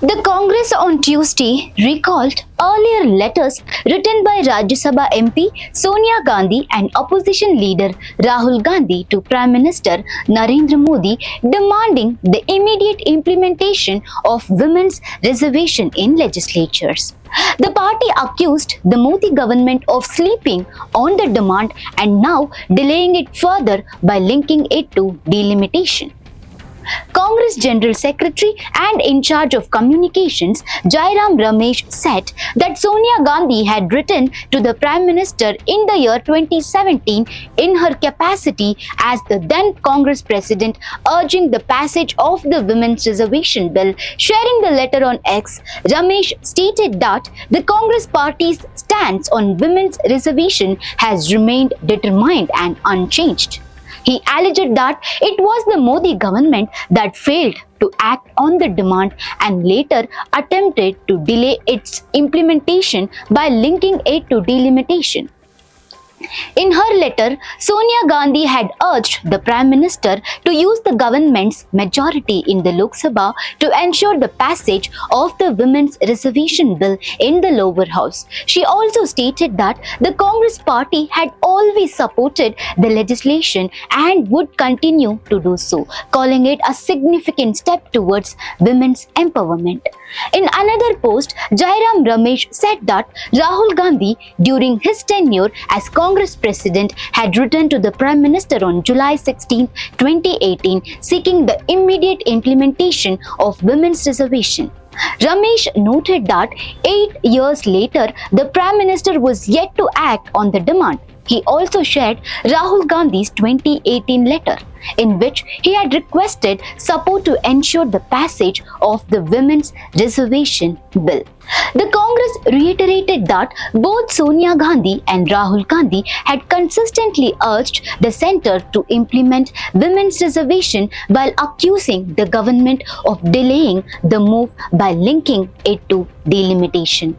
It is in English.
The Congress on Tuesday recalled earlier letters written by Rajya Sabha MP Sonia Gandhi and opposition leader Rahul Gandhi to Prime Minister Narendra Modi demanding the immediate implementation of women's reservation in legislatures. The party accused the Modi government of sleeping on the demand and now delaying it further by linking it to delimitation. Congress General Secretary and in charge of communications, Jairam Ramesh said that Sonia Gandhi had written to the Prime Minister in the year 2017 in her capacity as the then Congress President urging the passage of the Women's Reservation Bill. Sharing the letter on X, Ramesh stated that the Congress party's stance on women's reservation has remained determined and unchanged. He alleged that it was the Modi government that failed to act on the demand and later attempted to delay its implementation by linking it to delimitation. In her letter, Sonia Gandhi had urged the Prime Minister to use the government's majority in the Lok Sabha to ensure the passage of the Women's Reservation Bill in the lower house. She also stated that the Congress party had always supported the legislation and would continue to do so, calling it a significant step towards women's empowerment. In another post, Jairam Ramesh said that Rahul Gandhi, during his tenure as Congress President, had written to the Prime Minister on July 16, 2018, seeking the immediate implementation of women's reservation. Ramesh noted that 8 years later, the Prime Minister was yet to act on the demand. He also shared Rahul Gandhi's 2018 letter, in which he had requested support to ensure the passage of the Women's Reservation Bill. The Congress reiterated that both Sonia Gandhi and Rahul Gandhi had consistently urged the centre to implement women's reservation while accusing the government of delaying the move by linking it to delimitation.